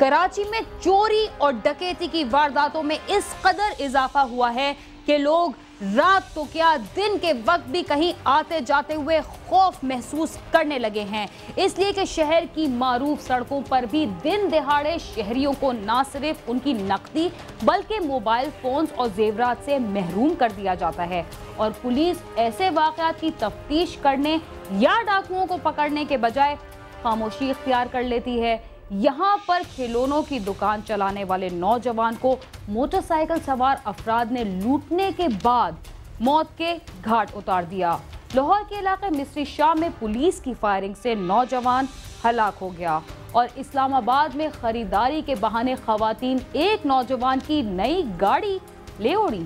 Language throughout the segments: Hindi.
कराची में चोरी और डकैती की वारदातों में इस कदर इजाफा हुआ है कि लोग रात तो क्या दिन के वक्त भी कहीं आते जाते हुए खौफ महसूस करने लगे हैं, इसलिए कि शहर की मारूफ सड़कों पर भी दिन दिहाड़े शहरियों को न सिर्फ उनकी नकदी बल्कि मोबाइल फोन्स और जेवरात से महरूम कर दिया जाता है। और पुलिस ऐसे वाक़यात की तफ्तीश करने या डाकुओं को पकड़ने के बजाय खामोशी इख्तियार कर लेती है। यहाँ पर खिलौनों की दुकान चलाने वाले नौजवान को मोटरसाइकिल सवार अफराद ने लूटने के बाद मौत के घाट उतार दिया। लाहौर के इलाके मिस्री शाह में पुलिस की फायरिंग से नौजवान हलाक हो गया और इस्लामाबाद में खरीदारी के बहाने खवातीन एक नौजवान की नई गाड़ी ले उड़ी।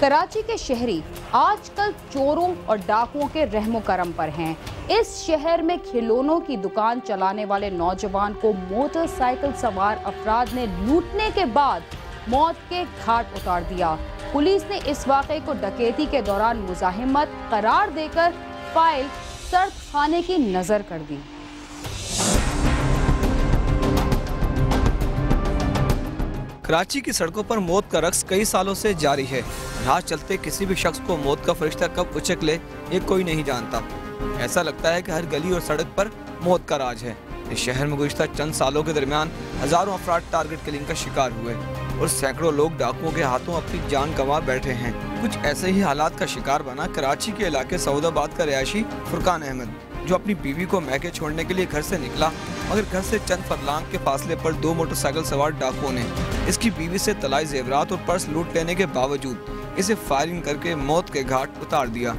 कराची के शहरी आजकल चोरों और डाकुओं के रहमो करम पर हैं। इस शहर में खिलौनों की दुकान चलाने वाले नौजवान को मोटरसाइकिल सवार अफराद ने लूटने के बाद मौत के घाट उतार दिया। पुलिस ने इस वाक़े को डकैती के दौरान मुज़ाहिमत करार देकर फाइल सर्द खाने की नजर कर दी। कराची की सड़कों पर मौत का रक्स कई सालों से जारी है। राह चलते किसी भी शख्स को मौत का फरिश्ता कब उचक ले ये कोई नहीं जानता। ऐसा लगता है कि हर गली और सड़क पर मौत का राज है। इस शहर में गुज़िश्ता चंद सालों के दरमियान हजारों अफराद टारगेट किलिंग का शिकार हुए और सैकड़ों लोग डाकुओं के हाथों अपनी जान गंवा बैठे हैं। कुछ ऐसे ही हालात का शिकार बना कराची के इलाके सऊदाबाद का रिहायशी फुरकान अहमद, जो अपनी बीवी को मैके छोड़ने के लिए घर से निकला, मगर घर से चंद फरलांग के फासले पर दो मोटरसाइकिल सवार डाकुओं ने इसकी बीवी से तलाई जेवरात और पर्स लूट लेने के बावजूद इसे फायरिंग करके मौत के घाट उतार दिया।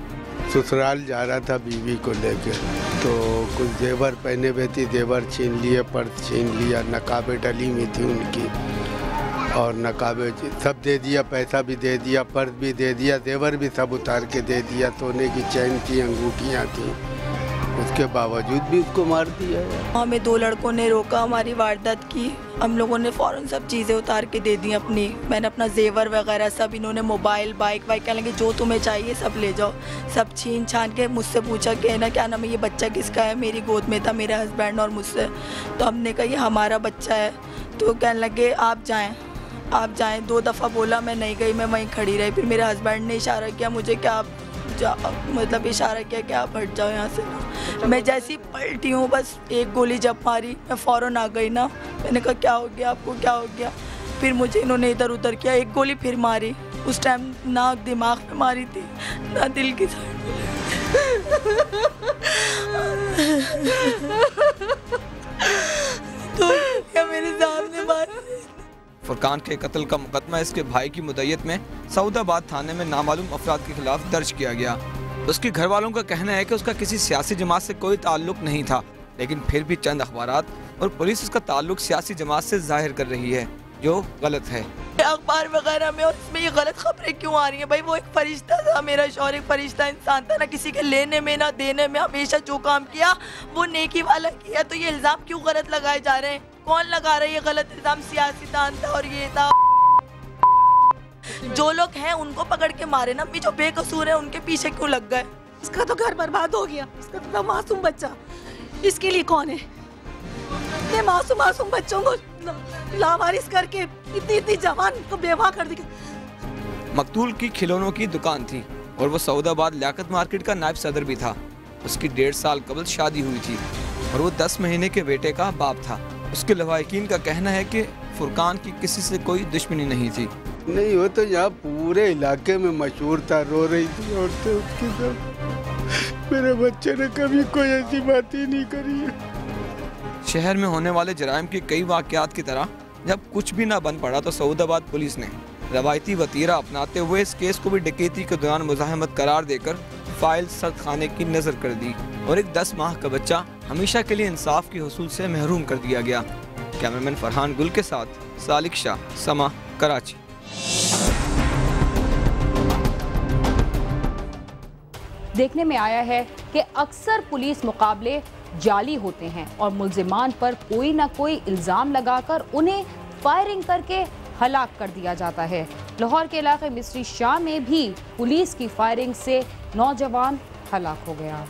ससुराल जा रहा था बीवी को लेकर, तो कुछ जेवर पहने हुए थी, जेवर छीन लिए, पर्स छीन लिया, नकाबे डली हुई थी उनकी और नकाबे सब दे दिया, पैसा भी दे दिया, पर्स भी दे दिया, जेवर भी सब उतार के दे दिया, सोने की चैन थी, अंगूठियाँ थी, उसके बावजूद भी उसको मार दिया। हमें दो लड़कों ने रोका हमारी वारदात की, हम लोगों ने फ़ौरन सब चीज़ें उतार के दे दी अपनी। मैंने अपना जेवर वगैरह सब, इन्होंने मोबाइल बाइक कहने लगे जो तुम्हें चाहिए सब ले जाओ। सब छीन छान के मुझसे पूछा कि ना क्या नाम है, ये बच्चा किसका है। मेरी गोद में था मेरे हस्बैंड और मुझसे, तो हमने कहा ये हमारा बच्चा है। तो कहने लगे आप जाएँ। 2 दफ़ा बोला, मैं नहीं गई, मैं वहीं खड़ी रही। फिर मेरे हस्बैंड ने इशारा किया मुझे कि आप मतलब इशारा किया कि आप हट जाओ यहाँ से ना। मैं जैसी पलटी हूँ बस एक गोली जब मारी मैं फ़ौरन आ गई ना। मैंने कहा क्या हो गया आपको, क्या हो गया। फिर मुझे इन्होंने इधर उधर किया, एक गोली फिर मारी। उस टाइम ना दिमाग पे मारी थी ना दिल की साइड। तो क्या मेरे सामने मारी। फुरकान के कत्ल का मुकदमा इसके भाई की मुद्दत में सऊदाबाद थाने में नामालूम अफराद के खिलाफ दर्ज किया गया। उसके घर वालों का कहना है कि उसका किसी सियासी जमात से कोई ताल्लुक नहीं था, लेकिन फिर भी चंद अखबारात और पुलिस उसका ताल्लुक सियासी जमात से जाहिर कर रही है, जो गलत है। अखबार वगैरह में और इसमें ये गलत खबरें क्यों आ रही हैं भाई। वो एक फरिश्ता था, मेरा शौहर एक फरिश्ता इंसान था, ना किसी के लेने में ना देने में, हमेशा जो काम किया वो नेकी वाला किया। तो ये इल्ज़ाम क्यों गलत लगाए जा रहे हैं, कौन लगा रहा है ये गलत इल्ज़ाम। सियासीदान था और ये था, जो लोग हैं उनको पकड़ के मारे ना, जो बेकसूर है उनके पीछे क्यों लग गए। इसका तो घर बर्बाद हो गया, इसका तो मासूम बच्चा, इसके लिए कौन है। इतने मासूम बच्चों को लावारिस करके इतनी जवान को बेवा कर दिया। मकतूल की खिलौनों की दुकान थी और वो सऊदाबाद लियाकत मार्केट का नायब सदर भी था। उसकी 1.5 साल कबल शादी हुई थी और वो 10 महीने के बेटे का बाप था। उसके लवाहिकीन का कहना है कि फुरकान की किसी से कोई दुश्मनी नहीं थी। नहीं, वो तो यहाँ पूरे इलाके में मशहूर था, रो रही थी औरतें उसकी सब। मेरे बच्चे ने कभी कोई ऐसी बात ही नहीं करी है। शहर में होने वाले जराइम की कई वाक़यात की तरह जब कुछ भी ना बन पड़ा तो सऊदाबाद पुलिस ने रवायती वतीरा अपनाते हुए इस केस को भी डकैती के दौरान मुज़ाहिमत करार देकर फाइल सर्द खाने की नजर कर दी और एक 10 माह का बच्चा हमेशा के लिए इंसाफ के हुसूल से महरूम कर दिया गया। कैमरामैन फरहान गुल के साथ सालिक शाह, समा, कराची। देखने में आया है कि अक्सर पुलिस मुकाबले जाली होते हैं और मुल्जिमान पर कोई ना कोई इल्ज़ाम लगाकर उन्हें फायरिंग करके हलाक कर दिया जाता है। लाहौर के इलाके मिस्री शाह में भी पुलिस की फायरिंग से नौजवान हलाक हो गया।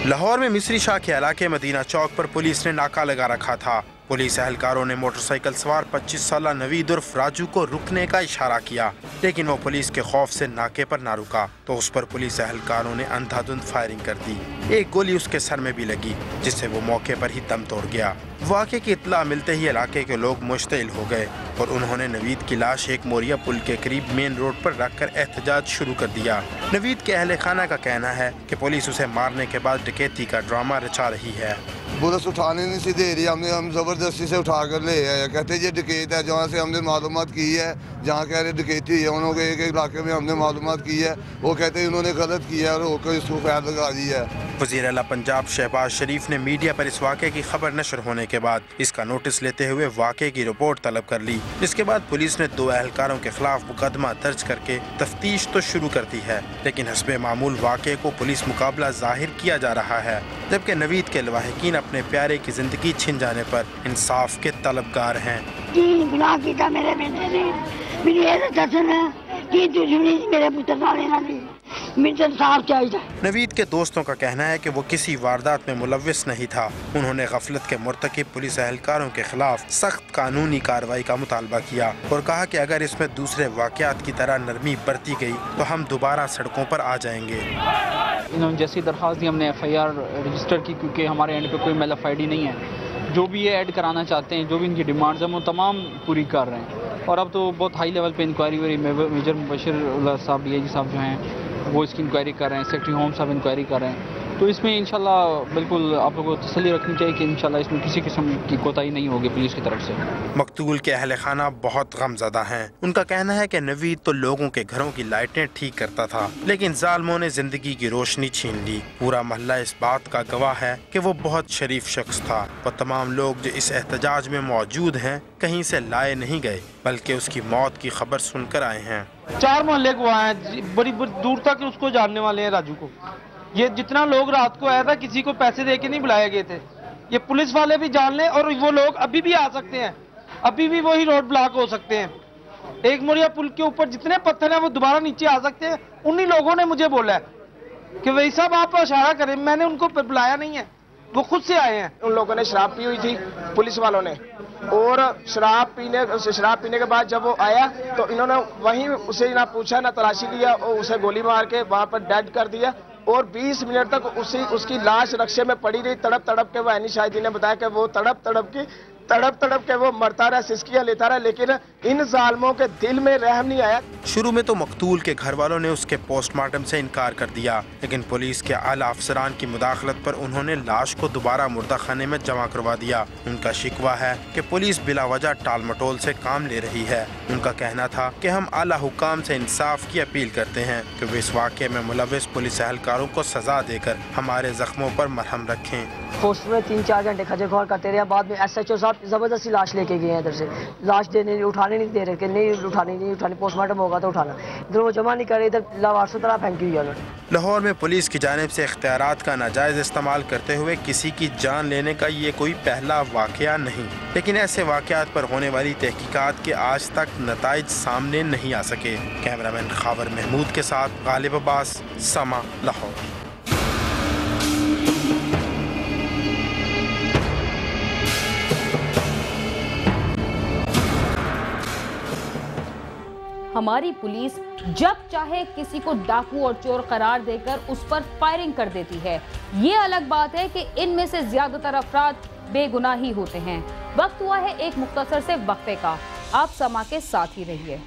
लाहौर में मिस्री शाह के इलाके मदीना चौक पर पुलिस ने नाका लगा रखा था। पुलिस एहलकारों ने मोटरसाइकिल सवार 25 साला नवीद उर्फ राजू को रुकने का इशारा किया, लेकिन वो पुलिस के खौफ से नाके पर ना रुका तो उस पर पुलिस एहलकारों ने अंधाधुंध फायरिंग कर दी। एक गोली उसके सर में भी लगी, जिससे वो मौके पर ही दम तोड़ गया। वाक़े की इत्तला मिलते ही इलाके के लोग मुश्तिल हो गए और उन्होंने नवीद की लाश एक मोरिया पुल के करीब मेन रोड पर रखकर एहतजाज शुरू कर दिया। नवीद के अहले खाना का कहना है कि पुलिस उसे मारने के बाद डकैती का ड्रामा रचा रही है। पुलिस उठाने नहीं सी दे रही, हम ज़बरदस्ती से उठा कर ले आए। कहते ये डकैत है, जहाँ से हमने मालूमात की है, जहाँ कह रहे डकैती है, उन्होंने एक इलाके में हमने मालूमात की है, वो कहते हैं उन्होंने गलत किया और होकर इसको फैल लगा दी है। वज़ीर आला पंजाब शहबाज शरीफ ने मीडिया पर इस वाक़े की खबर नशर होने के बाद इसका नोटिस लेते हुए वाक़े की रिपोर्ट तलब कर ली। इसके बाद पुलिस ने 2 एहलकारों के खिलाफ मुकदमा दर्ज करके तफ्तीश तो शुरू कर दी है, लेकिन हस्बे मामूल वाक़े को पुलिस मुकाबला जाहिर किया जा रहा है, जबकि नवीद के लवाहिकीन अपने प्यारे की जिंदगी छिन जाने पर इंसाफ के तलबगार हैं। नवीद के दोस्तों का कहना है कि वो किसी वारदात में मुलव्विस नहीं था। उन्होंने गफलत के मुर्तकिब पुलिस एहलकारों के खिलाफ सख्त कानूनी कार्रवाई का मुतालबा किया और कहा कि अगर इसमें दूसरे वाक़यात की तरह नरमी बरती गई तो हम दोबारा सड़कों पर आ जाएंगे। इन्होंने जैसी दरख्वास्त दी हमने FIR रजिस्टर की, क्योंकि हमारे एंड पे कोई MLFID नहीं है। जो भी ये ऐड कराना चाहते हैं, जो भी इनकी डिमांड्स हैं, वो तमाम पूरी कर रहे हैं। और अब तो बहुत हाई लेवल पे इंक्वायरी हो रही है। मेजर मुबशिर साहब DIG साहब जो हैं वो इसकी इंक्वायरी कर रहे हैं, सेक्रेटरी होम साहब इंक्वायरी कर रहे हैं। तो इसमें इंशाल्लाह बिल्कुल आप लोगों को तसल्ली रखनी चाहिए कि इंशाल्लाह इसमें किसी किस्म की कोताही नहीं होगी पुलिस की तरफ से। मकतूल के अहले खाना बहुत गमज़दा हैं। उनका कहना है कि नवीद तो लोगों के घरों की लाइटें ठीक करता था, लेकिन जालिमों ने जिंदगी की रोशनी छीन ली। पूरा मोहल्ला इस बात का गवाह है कि वो बहुत शरीफ शख्स था और तमाम लोग जो इस एहतजाज में मौजूद हैं कहीं से लाए नहीं गए, बल्कि उसकी मौत की खबर सुनकर आए हैं। 4 मोहल्ले को आए हैं, बड़ी दूर तक उसको जानने वाले हैं राजू को। ये जितना लोग रात को आया था, किसी को पैसे दे के नहीं बुलाए गए थे। ये पुलिस वाले भी जान लें और वो लोग अभी भी आ सकते हैं, अभी भी वही रोड ब्लॉक हो सकते हैं। एक मोरिया पुल के ऊपर जितने पत्थर हैं वो दोबारा नीचे आ सकते हैं। उन्हीं लोगों ने मुझे बोला है कि वही साहब आप इशारा करें, मैंने उनको बुलाया नहीं है, वो खुद से आए हैं। उन लोगों ने शराब पी हुई थी पुलिस वालों ने, और शराब पीने के बाद जब वो आया तो इन्होंने वहीं उसे ना पूछा ना तलाशी लिया और उसे गोली मार के वहां पर डेड कर दिया। और 20 मिनट तक उसकी लाश रक्शे में पड़ी रही, तड़प तड़प के। वो अनिश शाहिदी ने बताया कि वो तड़प तड़प के वो मरता रहा, सिसकियां लेता रहा, लेकिन इन जालिमों के दिल में रहम नहीं आया। शुरू में तो मकतूल के घर वालों ने उसके पोस्टमार्टम से इनकार कर दिया, लेकिन पुलिस के आला अफसरान की मुदाखलत पर उन्होंने लाश को दोबारा मुर्दा खाने में जमा करवा दिया। उनका शिकवा है कि पुलिस बिला वजह टाल मटोल से काम ले रही है। उनका कहना था कि हम आला हुकाम से इंसाफ की अपील करते हैं कि वे इस वाक़े में मुलव्विस पुलिस एहलकारों को सजा देकर हमारे जख्मों पर मरहम रखें। पोस्ट में 3-4 घंटे खजर खुआर करते रहे। बाद में SHO साहब जबरदस्ती लाश लेके गए हैं इधर से, लाश देने उठाने नहीं दे रहे कि नहीं उठानी, पोस्टमार्टम होगा तो उठाना। इधर वो जमा नहीं कर रहे, इधर लावारसों तरह फेंकी हुई है। लाहौर में पुलिस की जानिब से इख्तियारात का नाजायज इस्तेमाल करते हुए किसी की जान लेने का ये कोई पहला वाकया नहीं, लेकिन ऐसे वाकयात पर होने वाली तहकीकात के आज तक नताइज सामने नहीं आ सके। कैमरामैन खावर महमूद के साथ गालिब अब्बास, समा, लाहौर। हमारी पुलिस जब चाहे किसी को डाकू और चोर करार देकर उस पर फायरिंग कर देती है। ये अलग बात है कि इनमें से ज्यादातर अफराद बेगुनाह ही होते हैं। वक्त हुआ है एक मुख्तसर से वक्फे का। आप समा के साथ ही रहिए।